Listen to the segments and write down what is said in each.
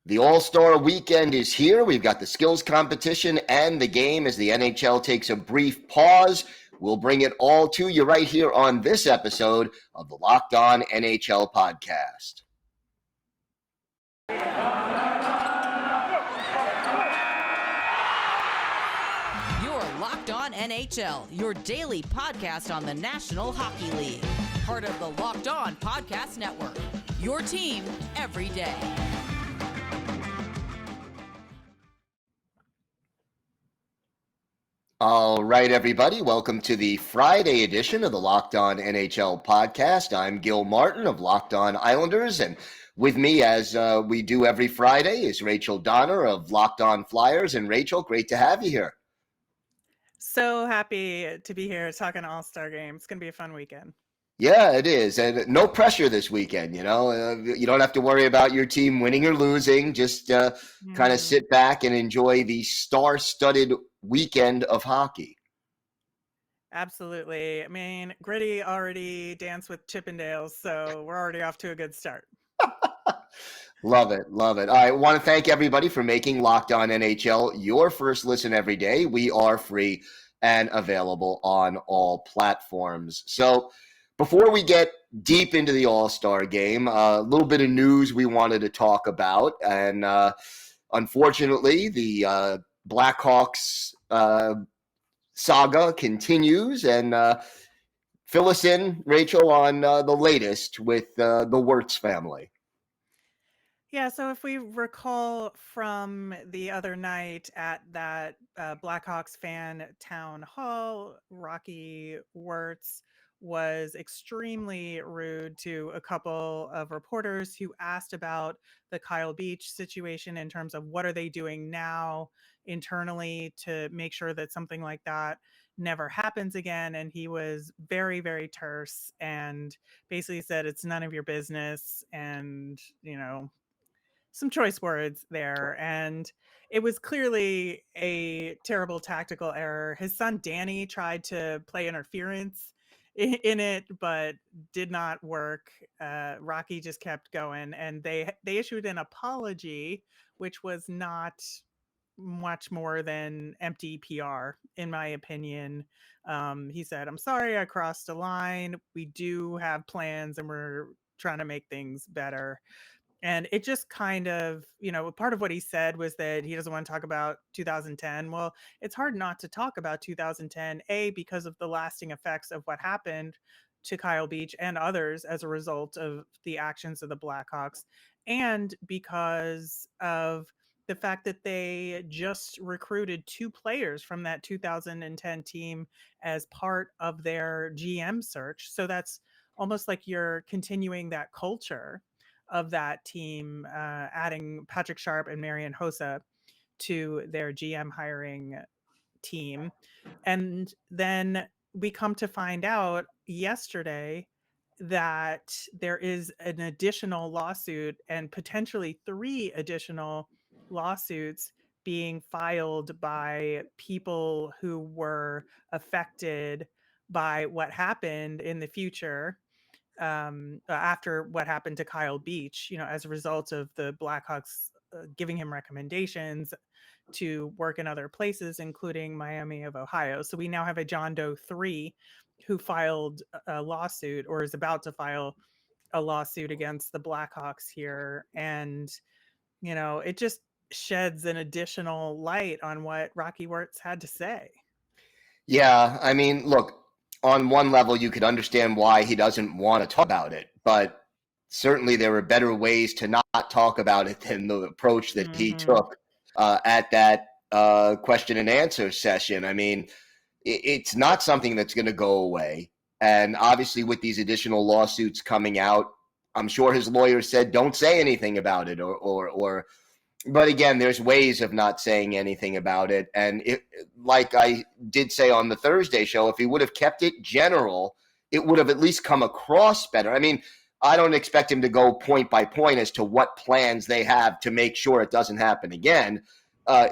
The All Star weekend is here. We've got the skills competition and the game as the NHL takes a brief pause. We'll bring it all to you right here on this episode of the Locked On NHL podcast. You're Locked On NHL, your daily podcast on the National Hockey League. Part of the Locked On Podcast Network, your team every day. All right, everybody. Welcome to the Friday edition of the Locked On NHL podcast. I'm Gil Martin of Locked On Islanders, and with me, as we do every Friday, is Rachel Donner of Locked On Flyers. And Rachel, great to have you here. So happy to be here talking All Star Game. It's going to be a fun weekend. Yeah, it is. And no pressure this weekend, you know. You don't have to worry about your team winning or losing. Just kind of sit back and enjoy the star-studded weekend of hockey. Absolutely. I mean, Gritty already danced with Chippendales, so we're already off to a good start. Love it. Love it. I want to thank everybody for making Locked On NHL your first listen every day. We are free and available on all platforms. So before we get deep into the All-Star game, a little bit of news we wanted to talk about. And unfortunately, the Blackhawks saga continues. And fill us in, Rachel, on the latest with the Wirtz family. Yeah, so if we recall from the other night at that Blackhawks fan town hall, Rocky Wirtz was extremely rude to a couple of reporters who asked about the Kyle Beach situation in terms of what are they doing now internally to make sure that something like that never happens again. And he was very, very terse and basically said it's none of your business, and, you know, some choice words there. And it was clearly a terrible tactical error. His son Danny tried to play interference in it, but did not work. Rocky just kept going, and they issued an apology, which was not much more than empty PR, in my opinion. He said, "I'm sorry, I crossed a line. We do have plans, and we're trying to make things better." And it just kind of, you know, part of what he said was that he doesn't want to talk about 2010. Well, it's hard not to talk about 2010, because of the lasting effects of what happened to Kyle Beach and others as a result of the actions of the Blackhawks, and because of the fact that they just recruited 2 players from that 2010 team as part of their GM search. So that's almost like you're continuing that culture of that team, adding Patrick Sharp and Marian Hossa to their GM hiring team. And then we come to find out yesterday that there is an additional lawsuit, and potentially 3 additional lawsuits being filed by people who were affected by what happened in the future, after what happened to Kyle Beach, you know, as a result of the Blackhawks giving him recommendations to work in other places, including Miami of Ohio. So we now have a John Doe 3 who filed a lawsuit, or is about to file a lawsuit against the Blackhawks here. And, you know, it just sheds an additional light on what Rocky Wirtz had to say. Yeah, I mean, look, on one level, you could understand why he doesn't want to talk about it, but certainly there are better ways to not talk about it than the approach that he took at that question and answer session. I mean, it's not something that's going to go away. And obviously, with these additional lawsuits coming out, I'm sure his lawyer said, don't say anything about it, but again, there's ways of not saying anything about it. And it, like I did say on the Thursday show, if he would have kept it general, it would have at least come across better. I mean, I don't expect him to go point by point as to what plans they have to make sure it doesn't happen again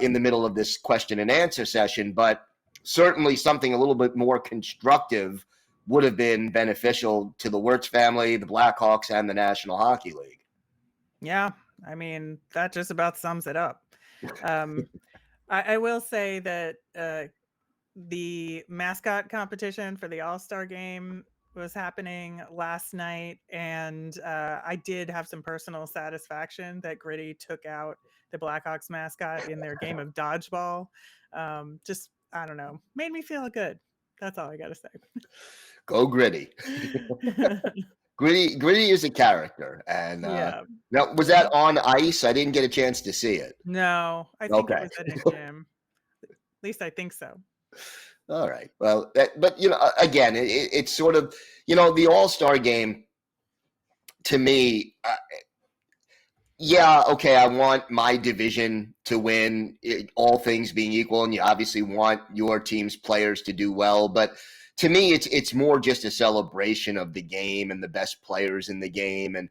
in the middle of this question and answer session, but certainly something a little bit more constructive would have been beneficial to the Wirtz family, the Blackhawks, and the National Hockey League. Yeah, I mean, that just about sums it up. Um, I will say that the mascot competition for the All Star Game was happening last night, and I did have some personal satisfaction that Gritty took out the Blackhawks mascot in their game of dodgeball. Just, I don't know, made me feel good. That's all I got to say. Go Gritty. Gritty is a character. And Yeah. now, was that on ice? I didn't get a chance to see it. No, I think it Okay. was at a gym. At least I think so. All right. Well, but again, it's sort of, the All-Star game to me, yeah, okay, I want my division to win, all things being equal, and you obviously want your team's players to do well, but to me, it's more just a celebration of the game and the best players in the game, and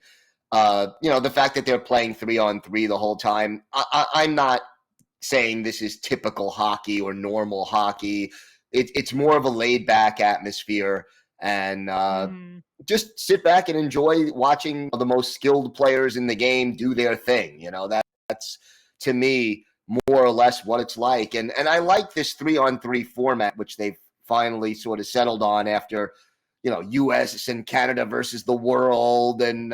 the fact that they're playing 3-on-3 the whole time. I'm not saying this is typical hockey or normal hockey. It's more of a laid-back atmosphere, and just sit back and enjoy watching the most skilled players in the game do their thing. That's to me more or less what it's like. And I like this 3-on-3 format, which they've finally sort of settled on after, US and Canada versus the world, and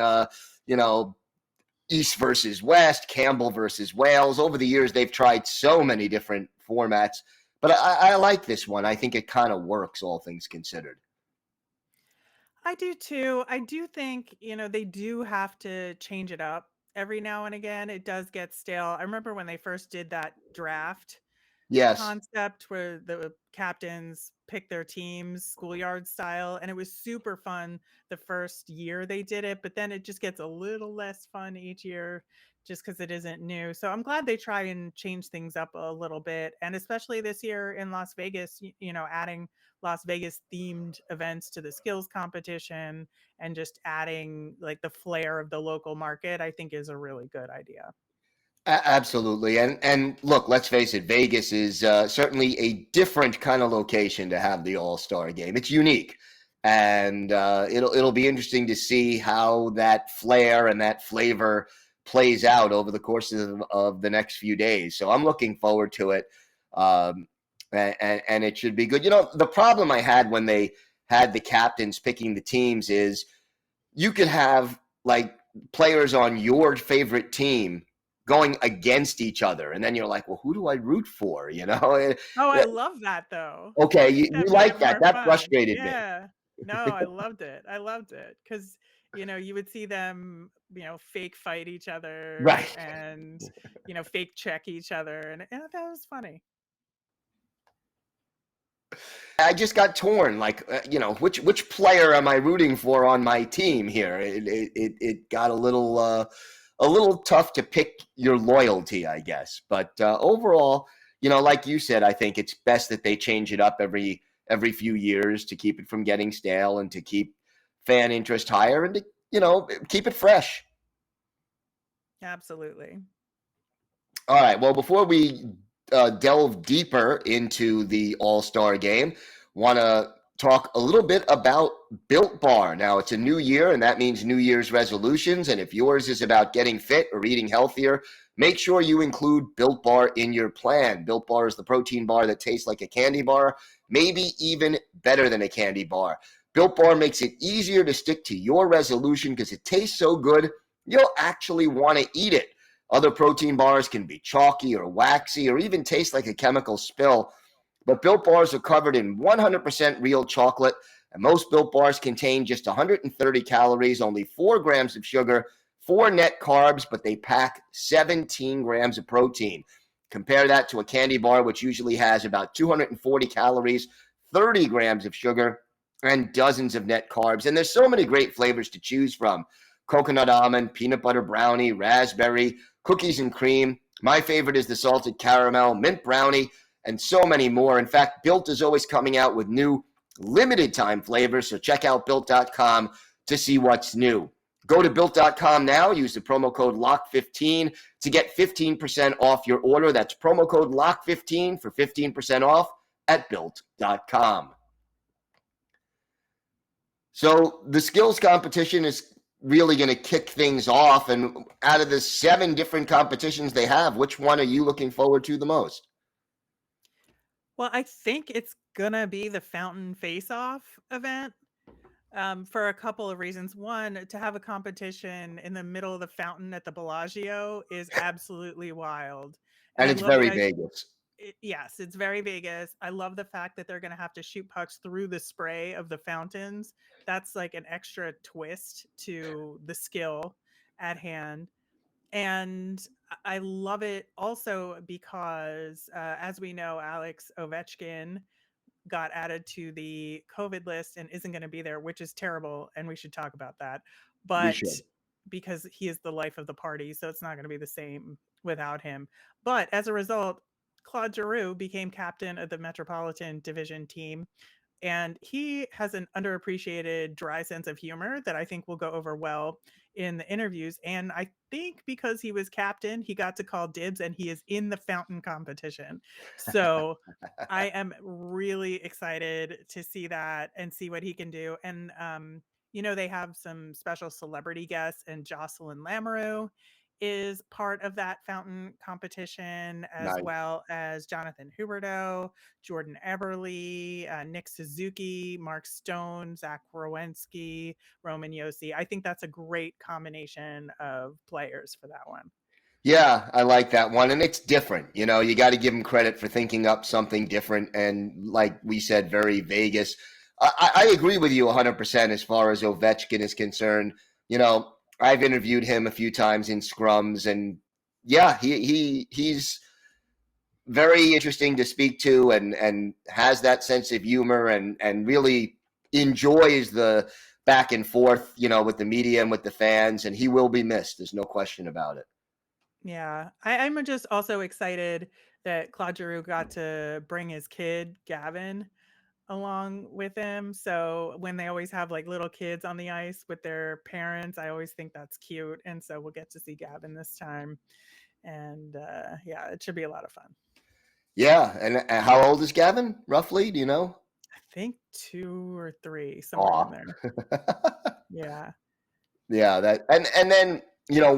East versus West, Campbell versus Wales. Over the years, they've tried so many different formats, but I like this one. I think it kind of works, all things considered. I do too. I do think, they do have to change it up every now and again. It does get stale. I remember when they first did that draft Yes. concept where the captains pick their teams schoolyard style, and it was super fun the first year they did it, but then it just gets a little less fun each year just because it isn't new. So I'm glad they try and change things up a little bit, and especially this year in Las Vegas, adding Las Vegas themed events to the skills competition and just adding like the flair of the local market, I think is a really good idea. Absolutely. And look, let's face it, Vegas is certainly a different kind of location to have the All-Star game. It's unique. And it'll be interesting to see how that flair and that flavor plays out over the course of the next few days. So I'm looking forward to it. And it should be good. The problem I had when they had the captains picking the teams is you could have like players on your favorite team going against each other, and then you're like, well, who do I root for? Oh, I love that though. Okay, you That made like it that. more That fun. frustrated me. Yeah. No, I loved it. I loved it because you would see them, fake fight each other, Right. and fake check each other, and that was funny. I just got torn. Like, which player am I rooting for on my team here? It got a little tough to pick your loyalty, I guess. But overall, like you said, I think it's best that they change it up every few years to keep it from getting stale and to keep fan interest higher and to, keep it fresh. Absolutely. All right. Well, before we delve deeper into the All-Star game, want to talk a little bit about Built Bar. Now, it's a new year, and that means New Year's resolutions. And if yours is about getting fit or eating healthier, make sure you include Built Bar in your plan. Built Bar is the protein bar that tastes like a candy bar, maybe even better than a candy bar. Built Bar makes it easier to stick to your resolution because it tastes so good, you'll actually want to eat it. Other protein bars can be chalky or waxy or even taste like a chemical spill. But Built Bars are covered in 100% real chocolate, and most Built Bars contain just 130 calories, only 4 grams of sugar, 4 net carbs, but they pack 17 grams of protein. Compare that to a candy bar, which usually has about 240 calories, 30 grams of sugar, and dozens of net carbs. And there's so many great flavors to choose from. Coconut almond, peanut butter brownie, raspberry, cookies and cream. My favorite is the salted caramel, mint brownie, and so many more. In fact, Built is always coming out with new limited time flavors, so check out Built.com to see what's new. Go to Built.com now, use the promo code LOCK15 to get 15% off your order. That's promo code LOCK15 for 15% off at Built.com. So the skills competition is really going to kick things off? And out of the 7 different competitions they have, which one are you looking forward to the most? Well, I think it's gonna be the Fountain Face-Off event, for a couple of reasons. One, to have a competition in the middle of the fountain at the Bellagio is absolutely wild, and And I it's love the very idea. Vegas. Yes, it's very Vegas. I love the fact that they're gonna have to shoot pucks through the spray of the fountains. That's like an extra twist to the skill at hand. And I love it also because, as we know, Alex Ovechkin got added to the COVID list and isn't going to be there, which is terrible. And we should talk about that. We But should. because he is the life of the party, so it's not going to be the same without him. But as a result, Claude Giroux became captain of the Metropolitan Division team. And he has an underappreciated dry sense of humor that I think will go over well in the interviews. And I think because he was captain, he got to call dibs and he is in the fountain competition. So I am really excited to see that and see what he can do. And, they have some special celebrity guests, and Jocelyn Lamoureux is part of that fountain competition, as Nice. well as Jonathan Huberdeau, Jordan Eberle, Nick Suzuki, Mark Stone, Zach Werenski, Roman Yossi. I think that's a great combination of players for that one. Yeah, I like that one. And it's different. You got to give him credit for thinking up something different. And like we said, very Vegas. I agree with you 100% as far as Ovechkin is concerned. I've interviewed him a few times in scrums, and yeah, he's very interesting to speak to, and has that sense of humor, and really enjoys the back and forth, with the media and with the fans, and he will be missed. There's no question about it. Yeah, I'm just also excited that Claude Giroux got to bring his kid, Gavin, along with him. So when they always have like little kids on the ice with their parents, I always think that's cute. And so we'll get to see Gavin this time. And yeah, it should be a lot of fun. Yeah, and how old is Gavin, roughly? Do you know? I think 2 or 3, somewhere in there. Yeah. Yeah, that and then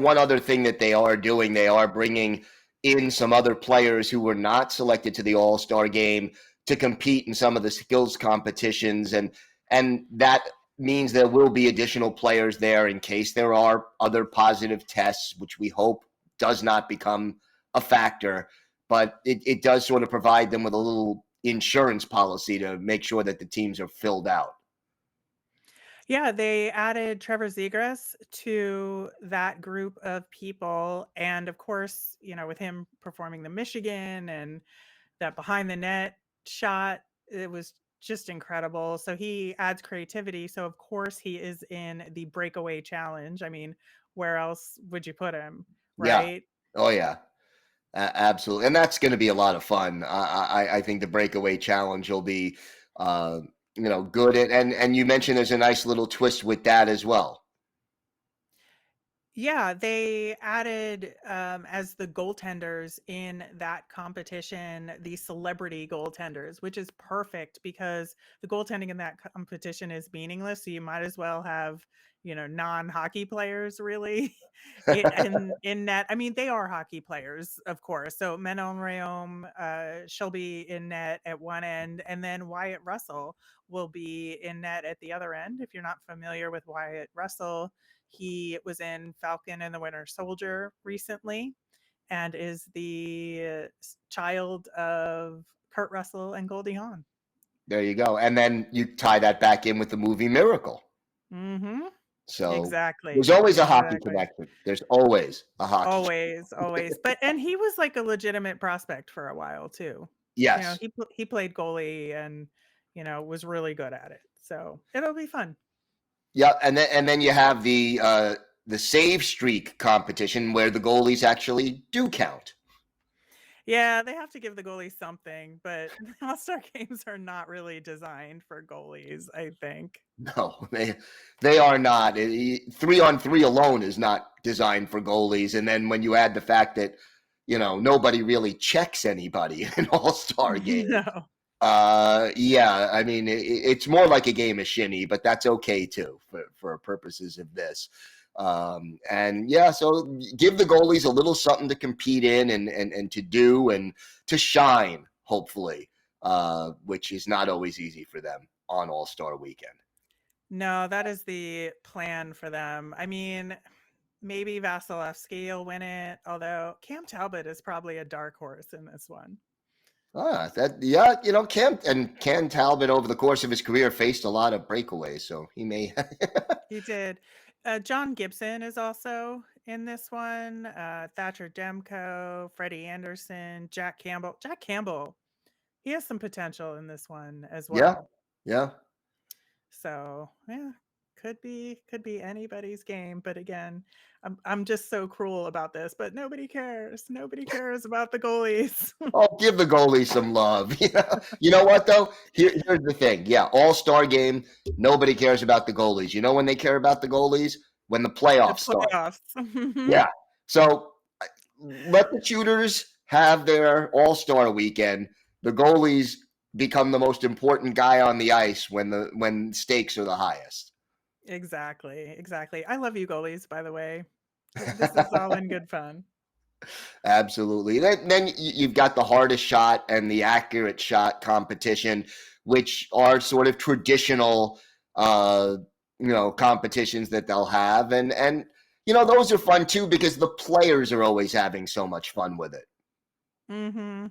one other thing that they are doing, they are bringing in some other players who were not selected to the All Star Game to compete in some of the skills competitions, and that means there will be additional players there in case there are other positive tests, which we hope does not become a factor. But it does sort of provide them with a little insurance policy to make sure that the teams are filled out. Yeah, they added Trevor Zegras to that group of people. And of course, with him performing the Michigan and that behind the net shot, it was just incredible. So he adds creativity. So of course he is in the breakaway challenge. I mean, where else would you put him? Yeah. Right? Oh, yeah. Absolutely. And that's going to be a lot of fun. I think the breakaway challenge will be, good. And you mentioned there's a nice little twist with that as well. Yeah, they added as the goaltenders in that competition, the celebrity goaltenders, which is perfect because the goaltending in that competition is meaningless. So you might as well have, non-hockey players really in net. I mean, they are hockey players, of course. So Manon Rhéaume, she'll be in net at one end, and then Wyatt Russell will be in net at the other end. If you're not familiar with Wyatt Russell, he was in Falcon and the Winter Soldier recently and is the child of Kurt Russell and Goldie Hawn. There you go. And then you tie that back in with the movie Miracle. Mm-hmm. So exactly. There's always a hockey connection. There's always a hockey. Always. And he was like a legitimate prospect for a while too. Yes. He played goalie and, was really good at it. So it'll be fun. Yeah, and then you have the save streak competition where the goalies actually do count. Yeah, they have to give the goalies something, but All-Star games are not really designed for goalies, I think. No, they are not. 3-on-3 alone is not designed for goalies. And then when you add the fact that, nobody really checks anybody in an All-Star game. No. Yeah, I mean, it's more like a game of shinny, but that's okay too for purposes of this. And yeah, so give the goalies a little something to compete in and to do and to shine, hopefully, which is not always easy for them on All-Star weekend. No, that is the plan for them. I mean, maybe Vasilevsky will win it, although Cam Talbot is probably a dark horse in this one. Cam Talbot over the course of his career faced a lot of breakaways, so he may. He did. John Gibson is also in this one. Thatcher Demko, Freddie Anderson, Jack Campbell. Jack Campbell, he has some potential in this one as Yeah, well. yeah. So yeah, could be anybody's game. But again, I'm just so cruel about this. But nobody cares. Nobody cares about the goalies. Oh, give the goalie some love. You know what though? Here's the thing. Yeah, All-Star game. Nobody cares about the goalies. You know when they care about the goalies? When the The playoffs start. playoffs. Yeah. So let the shooters have their All-Star weekend. The goalies become the most important guy on the ice when stakes are the highest. Exactly. I love you goalies, by the way. This is all in good fun. Absolutely. Then you've got the hardest shot and the accurate shot competition, which are sort of traditional, competitions that they'll have, and those are fun too because the players are always having so much fun with it. Mm-hmm.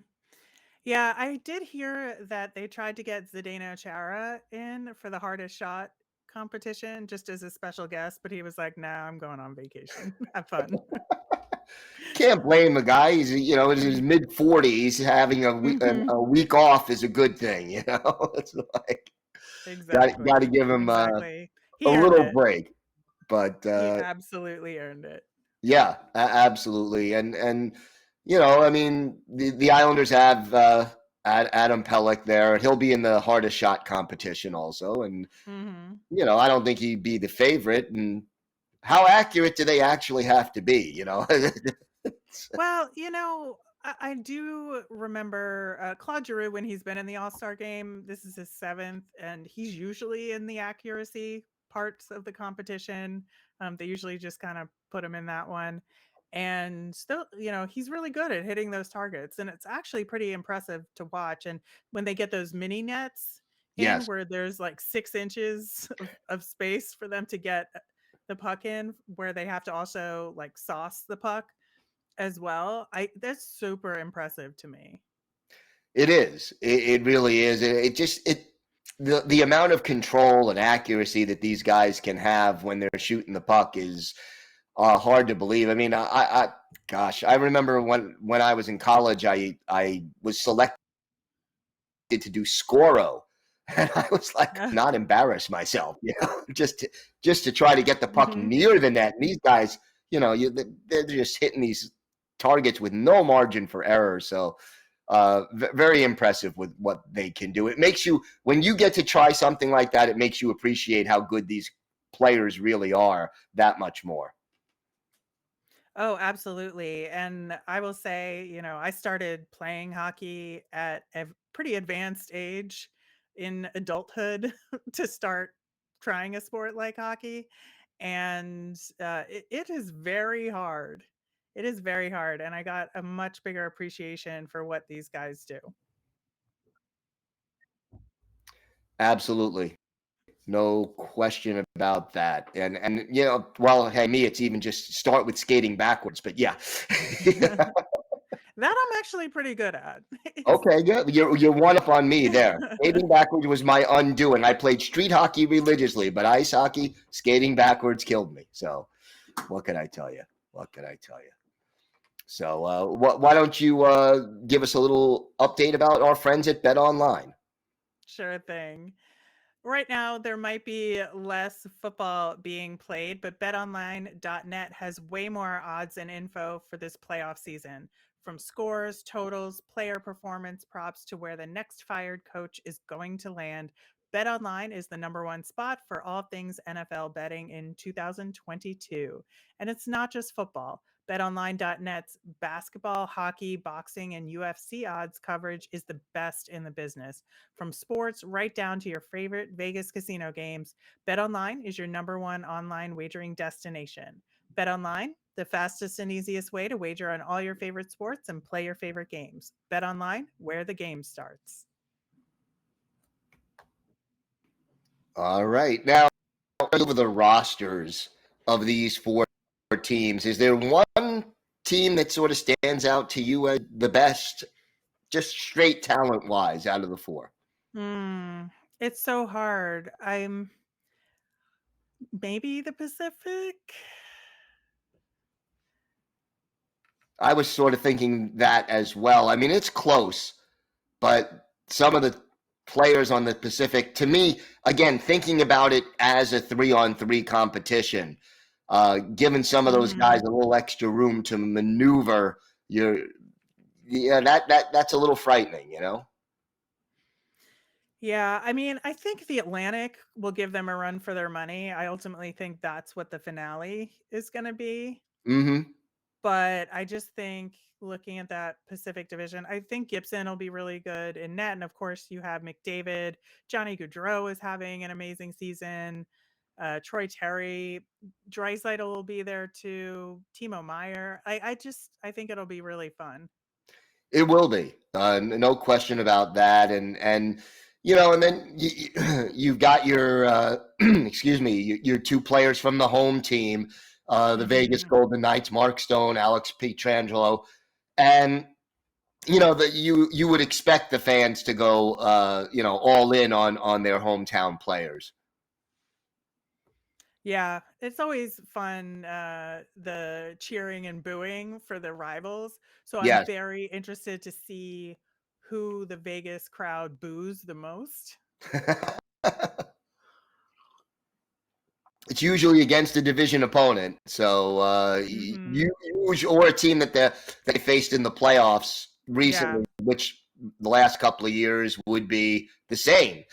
Yeah, I did hear that they tried to get Zdeno Chara in for the hardest shot competition just as a special guest, but he was like, "Nah, I'm going on vacation. Have fun." Can't blame the guy. He's in his mid-40s. Having Mhm. a week off is a good thing. It's like got to Exactly. give him Exactly. a He earned little it. break. But He absolutely earned it. yeah, absolutely. And I mean, the Islanders have Adam Pelech there, and he'll be in the hardest shot competition also. And Hmm. I don't think he'd be the favorite. And how accurate do they actually have to be? Well, I do remember Claude Giroux when he's been in the All Star game. This is his seventh, and he's usually in the accuracy parts of the competition. They usually just kind of put him in that one. And still, he's really good at hitting those targets. And it's actually pretty impressive to watch. And when they get those mini nets in Yes, where there's like 6 inches of space for them to get the puck in, where they have to also like sauce the puck as well. That's super impressive to me. it is. It really is. The amount of control and accuracy that these guys can have when they're shooting the puck is hard to believe. I mean, gosh, I remember when I was in college, I was selected to do Scoro, and I was like, not embarrass myself, just to try to get the puck Mhm. near the net. And these guys, they're just hitting these targets with no margin for error. So. Very impressive with what they can do. It makes you, when you get to try something like that, it makes you appreciate how good these players really are that much more. Oh, absolutely. And I will say, I started playing hockey at a pretty advanced age in adulthood to start trying a sport like hockey. And it is very hard. It is very hard. And I got a much bigger appreciation for what these guys do. Absolutely. No question about that. And well, hey, me, it's even just start with skating backwards. But yeah. That I'm actually pretty good at. Okay, good. You're one up on me there. Skating backwards was my undoing. I played street hockey religiously, but ice hockey, skating backwards killed me. So what can I tell you? What can I tell you? So why don't you give us a little update about our friends at Bet Online? Sure thing. Right now, there might be less football being played, but betonline.net has way more odds and info for this playoff season. From scores, totals, player performance props to where the next fired coach is going to land, BetOnline is the number one spot for all things NFL betting in 2022. And it's not just football. BetOnline.net's basketball, hockey, boxing, and UFC odds coverage is the best in the business. From sports right down to your favorite Vegas casino games, BetOnline is your #1 online wagering destination. BetOnline, the fastest and easiest way to wager on all your favorite sports and play your favorite games. BetOnline, where the game starts. All right. Now, over the rosters of these four teams, is there one team that sort of stands out to you as the best, just straight talent-wise, out of the four? It's so hard. I'm maybe the Pacific. I was sort of thinking that as well. I mean, it's close, but some of the players on the Pacific, to me, again, thinking about it as a 3-on-3 competition, giving some of those guys a little extra room to maneuver, that's a little frightening, you know? Yeah, I mean, I think the Atlantic will give them a run for their money. I ultimately think that's what the finale is going to be. Mm-hmm. But I just think looking at that Pacific Division, I think Gibson will be really good in net. And of course, you have McDavid. Johnny Gaudreau is having an amazing season. Troy Terry, Draisaitl will be there too. Timo Meyer. I think it'll be really fun. It will be, no question about that. And then you've got your excuse me, your two players from the home team, the Vegas Golden Knights, Mark Stone, Alex Pietrangelo, and that you would expect the fans to go all in on their hometown players. Yeah, it's always fun, the cheering and booing for the rivals. So I'm Yes. very interested to see who the Vegas crowd boos the most. It's usually against a division opponent, so or a team that they faced in the playoffs recently, which the last couple of years would be the same,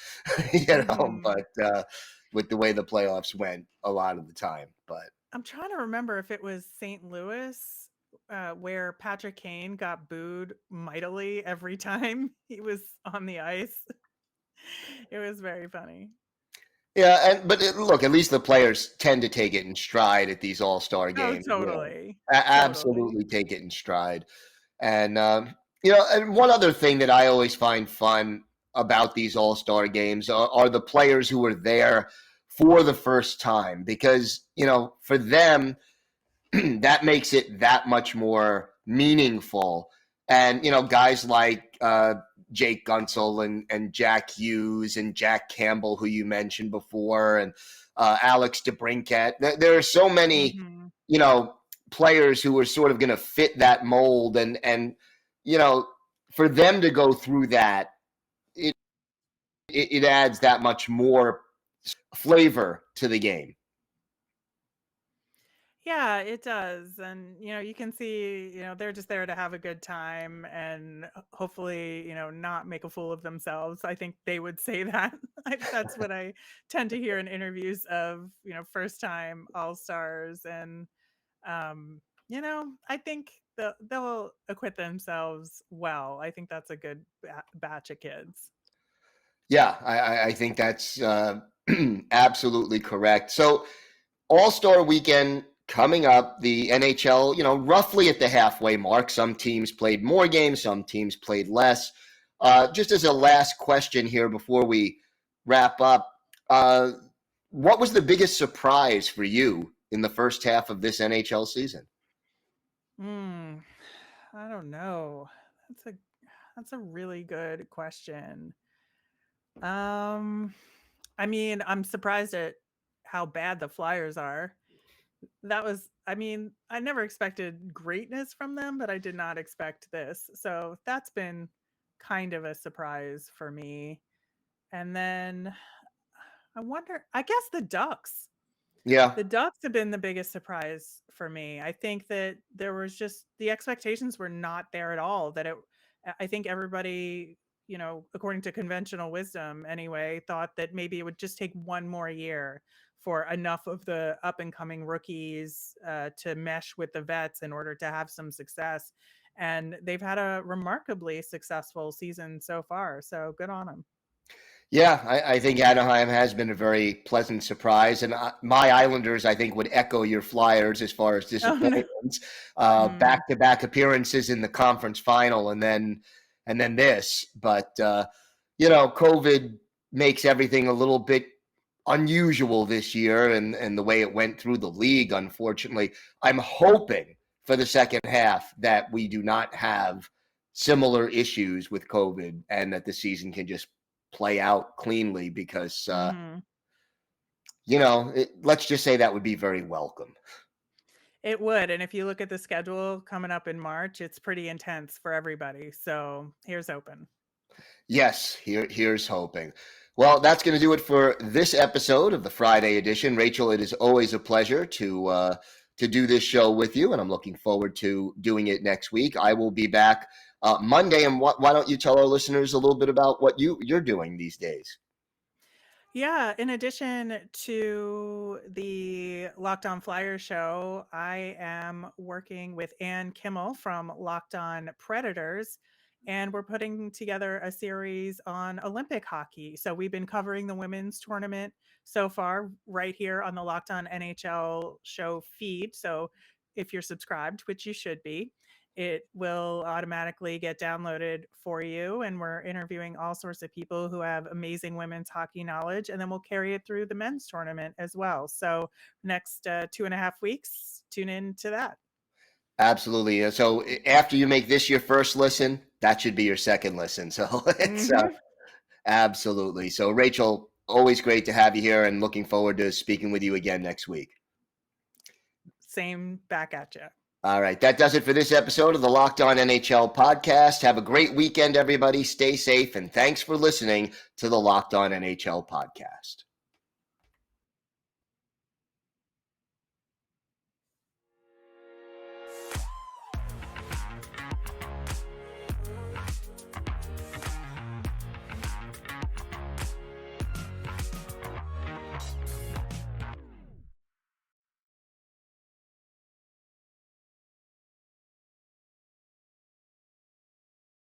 but with the way the playoffs went a lot of the time. But I'm trying to remember if it was St. Louis, where Patrick Kane got booed mightily every time he was on the ice. It was very funny. Yeah, but look, at least the players tend to take it in stride at these All-Star games. Oh, totally. Absolutely take it in stride. And, and one other thing that I always find fun about these All-Star games are the players who are there for the first time, because, for them, that makes it that much more meaningful. And, guys like Jake Gunsel and Jack Hughes and Jack Campbell, who you mentioned before, and Alex DeBrincat. There are so many, players who are sort of going to fit that mold. And for them to go through that, it adds that much more flavor to the game. Yeah, it does. And, you can see, they're just there to have a good time and hopefully, not make a fool of themselves. I think they would say that. That's what I tend to hear in interviews of, first time All-Stars. And, I think they'll acquit themselves well. I think that's a good batch of kids. Yeah, I think that's absolutely correct. So All-Star Weekend coming up, the NHL, roughly at the halfway mark. Some teams played more games, some teams played less. Just as a last question here before we wrap up, what was the biggest surprise for you in the first half of this NHL season? I don't know. That's a really good question. I mean, I'm surprised at how bad the Flyers are. I never expected greatness from them, but I did not expect this. So that's been kind of a surprise for me. And then I guess the Ducks. Yeah. The Ducks have been the biggest surprise for me. I think that there was just the expectations were not there at all. I think everybody, according to conventional wisdom anyway, thought that maybe it would just take one more year for enough of the up and coming rookies to mesh with the vets in order to have some success. And they've had a remarkably successful season so far. So good on them. Yeah, I think Anaheim has been a very pleasant surprise, and my Islanders, I think, would echo your Flyers as far as disappointments. Back-to-back appearances in the conference final, and then this. But COVID makes everything a little bit unusual this year, and the way it went through the league. Unfortunately, I'm hoping for the second half that we do not have similar issues with COVID, and that the season can just play out cleanly, because let's just say that would be very welcome. It would. And if you look at the schedule coming up in March, it's pretty intense for everybody. So here's hoping. Yes, here's hoping. Well, that's going to do it for this episode of the Friday edition. Rachel, it is always a pleasure to do this show with you, and I'm looking forward to doing it next week. I will be back Monday, and why don't you tell our listeners a little bit about what you're doing these days? Yeah, in addition to the Locked On Flyers show, I am working with Ann Kimmel from Locked On Predators, and we're putting together a series on Olympic hockey. So we've been covering the women's tournament so far right here on the Locked On NHL show feed. So if you're subscribed, which you should be, it will automatically get downloaded for you. And we're interviewing all sorts of people who have amazing women's hockey knowledge. And then we'll carry it through the men's tournament as well. So next 2.5 weeks, tune in to that. Absolutely. So after you make this your first listen, that should be your second listen. So it's absolutely. So Rachel, always great to have you here, and looking forward to speaking with you again next week. Same back at you. All right. That does it for this episode of the Locked On NHL podcast. Have a great weekend, everybody. Stay safe, and thanks for listening to the Locked On NHL podcast.